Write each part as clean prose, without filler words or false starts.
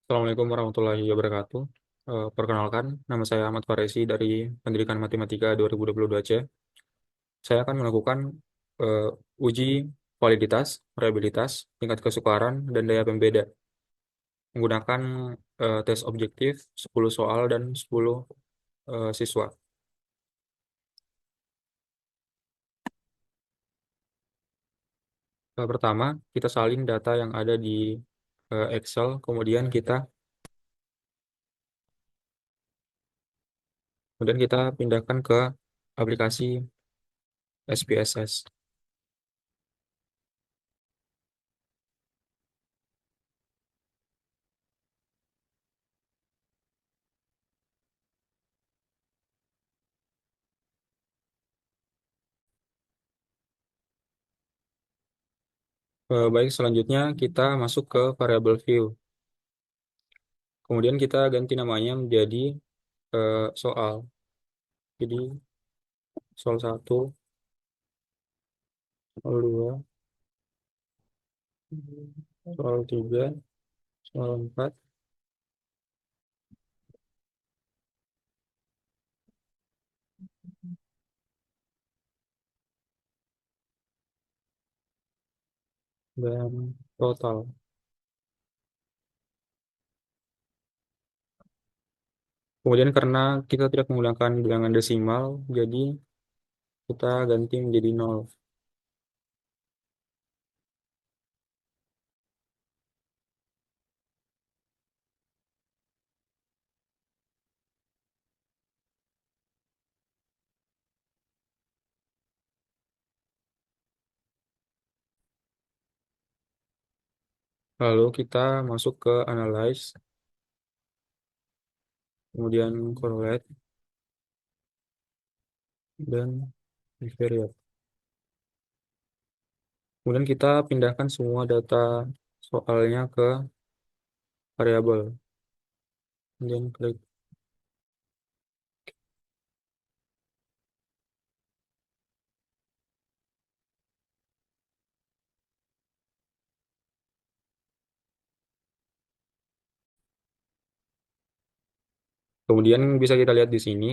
Assalamualaikum warahmatullahi wabarakatuh. Perkenalkan, nama saya Ahmad Faresi dari Pendidikan Matematika 2022 C. Saya akan melakukan eh, uji validitas, reliabilitas, tingkat kesukaran, dan daya pembeda menggunakan tes objektif 10 soal dan 10 siswa. Pertama, kita salin data yang ada di Excel, kemudian kita pindahkan ke aplikasi SPSS. Baik, selanjutnya kita masuk ke variable view. Kemudian kita ganti namanya menjadi soal. Jadi soal satu, soal 2, soal 3, soal 4, dan total. Kemudian karena kita tidak menggunakan bilangan desimal, jadi kita ganti menjadi nol. Lalu kita masuk ke analyze, kemudian correlate, dan bivariate. Kemudian kita pindahkan semua data soalnya ke variabel. Kemudian klik. Kemudian bisa kita lihat di sini,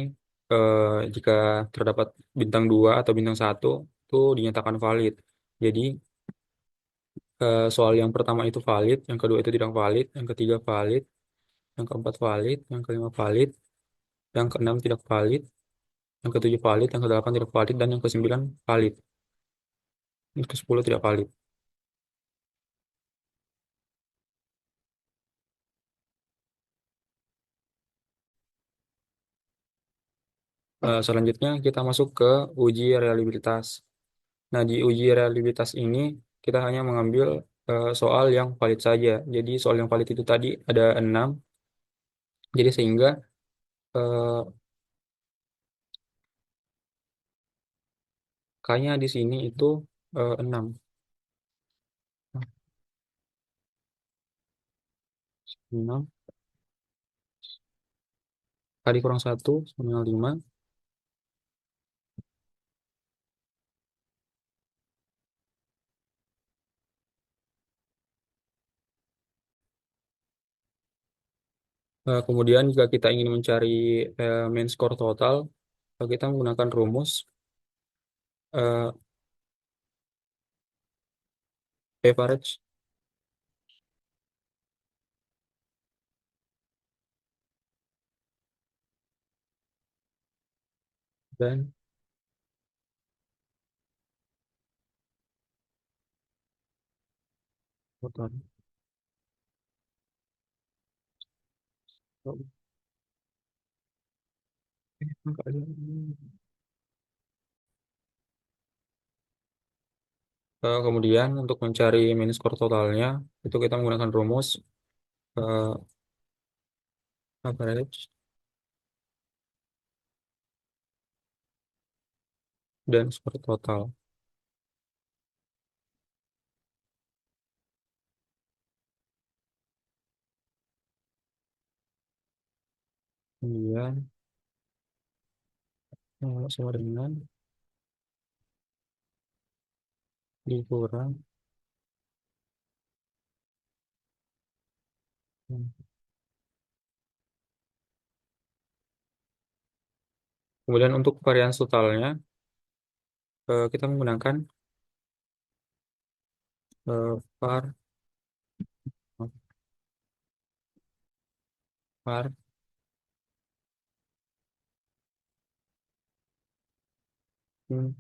jika terdapat bintang 2 atau bintang satu itu dinyatakan valid. Jadi soal yang pertama itu valid, yang kedua itu tidak valid, yang ketiga valid, yang keempat valid, yang kelima valid, yang keenam tidak valid, yang ketujuh valid, yang kedelapan tidak valid, dan yang kesembilan valid. Yang ke-10 tidak valid. Selanjutnya kita masuk ke uji reliabilitas. Nah, di uji reliabilitas ini kita hanya mengambil soal yang valid saja. Jadi soal yang valid itu tadi ada 6. Jadi sehingga eh, kayaknya di sini itu 6. 6 kali kurang satu sama dengan 5. Kemudian jika kita ingin mencari main score total, kita menggunakan rumus eh, average dan total. Kemudian untuk mencari main score totalnya, itu kita menggunakan rumus eh, average dan skor total. Kemudian sama dengan dikurang Kemudian untuk varians totalnya, kita menggunakan var var hmm,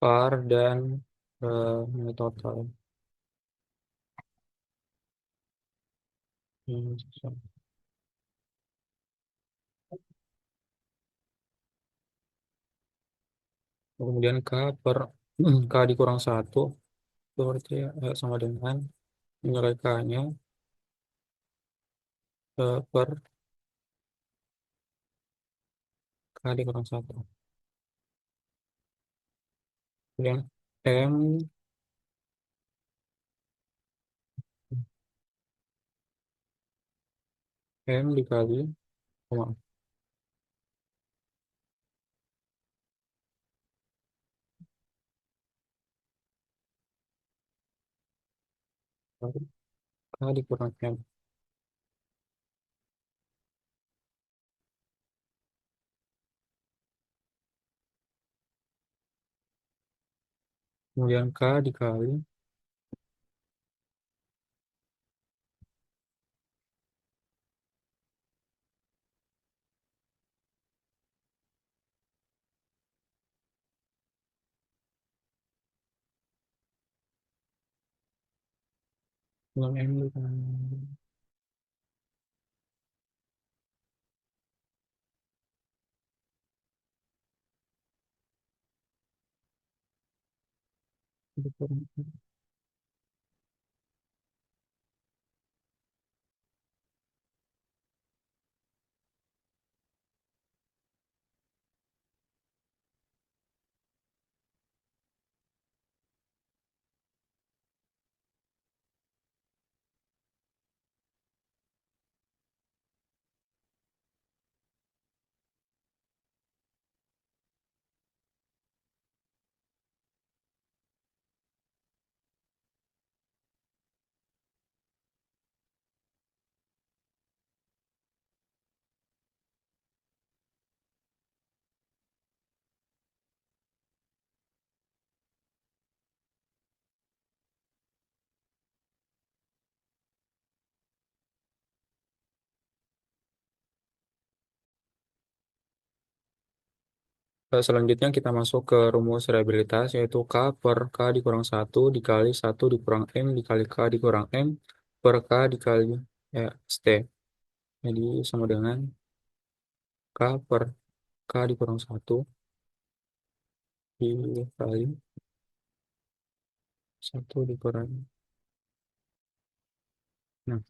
var dan nilai total. Hmm, Kemudian K dikurang satu itu berarti sama dengan nilai K-nya per K dikurang satu. Kemudian M M dikali koma K dikurang M. Kemudian K dikali dengan M dikurang Selanjutnya kita masuk ke rumus reliabilitas yaitu K per K dikurang satu dikali satu dikurang M dikali K dikurang M per K dikali ST. Jadi sama dengan K per K dikurang satu dikali satu dikurang. Nah,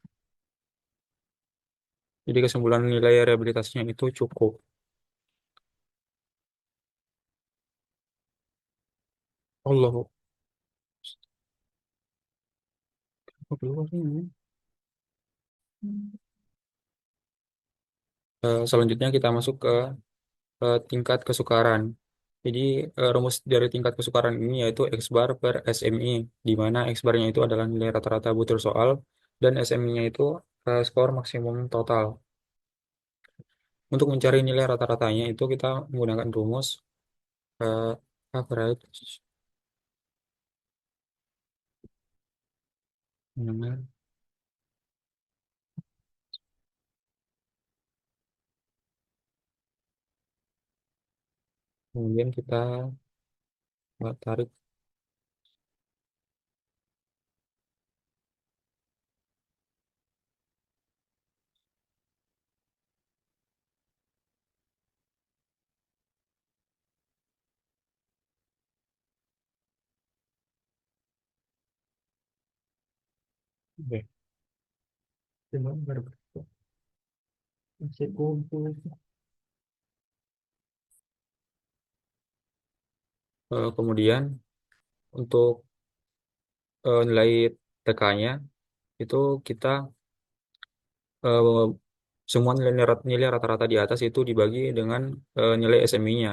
jadi kesimpulan nilai reliabilitasnya itu cukup. Allah. Apa keluar ini? Selanjutnya kita masuk ke tingkat kesukaran. Jadi rumus dari tingkat kesukaran ini yaitu X bar per SMI, di mana X barnya itu adalah nilai rata-rata butir soal dan SMI-nya itu skor maksimum total. Untuk mencari nilai rata-ratanya itu kita menggunakan rumus eh, average. Nah, kemudian kita tarik. Oke. Kemudian untuk nilai TK-nya itu kita eh, semua nilai rata-rata di atas itu dibagi dengan nilai SMI-nya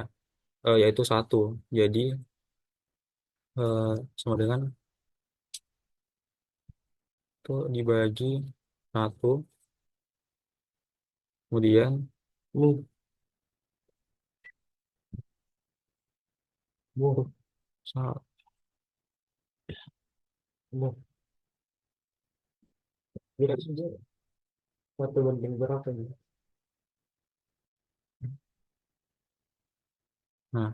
yaitu satu. Jadi sama dengan itu dibagi satu, kemudian Nih, bu, sa- bu. Kira saja satu banding berapa nih? nah,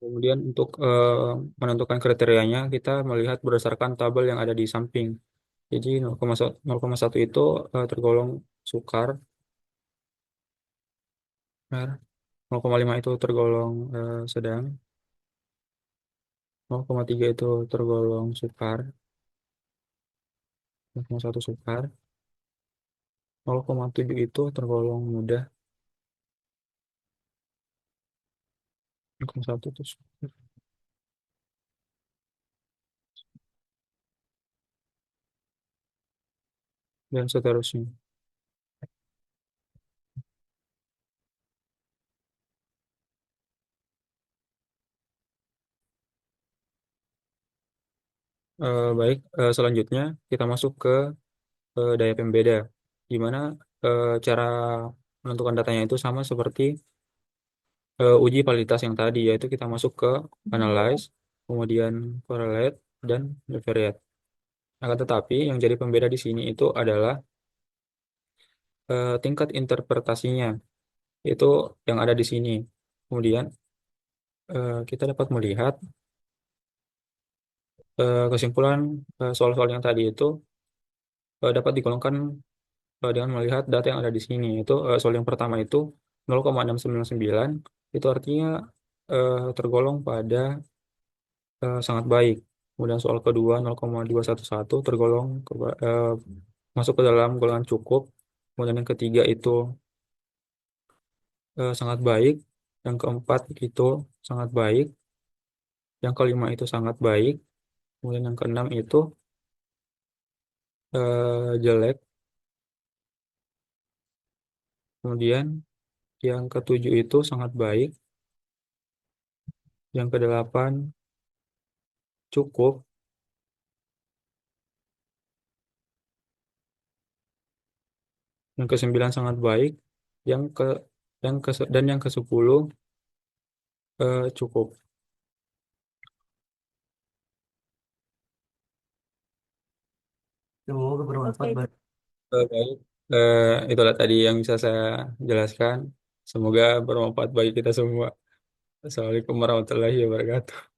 kemudian untuk menentukan kriterianya kita melihat berdasarkan tabel yang ada di samping. Jadi 0,1 itu tergolong sukar, nah, 0,5 itu tergolong sedang, 0,3 itu tergolong sukar, 0,1 sukar, 0,7 itu tergolong mudah, 0,1 itu sukar, dan seterusnya. Baik, selanjutnya kita masuk ke daya pembeda, di mana cara menentukan datanya itu sama seperti uji validitas yang tadi, yaitu kita masuk ke analyze, kemudian correlate, dan bivariate. Akan tetapi yang jadi pembeda di sini itu adalah tingkat interpretasinya, itu yang ada di sini. Kemudian kita dapat melihat kesimpulan soal-soal yang tadi itu dapat digolongkan dengan melihat data yang ada di sini. Itu soal yang pertama itu 0,699, itu artinya tergolong pada sangat baik. Kemudian soal kedua 0,211 tergolong masuk ke dalam golongan cukup. Kemudian yang ketiga itu sangat baik. Yang keempat itu sangat baik. Yang kelima itu sangat baik. Kemudian yang keenam itu jelek. Kemudian yang ketujuh itu sangat baik. Yang kedelapan cukup. Yang kesembilan sangat baik. Yang ke dan yang ke-10 cukup. Semoga bermanfaat. Baik, itulah tadi yang bisa saya jelaskan. Semoga bermanfaat bagi kita semua. Assalamualaikum warahmatullahi wabarakatuh.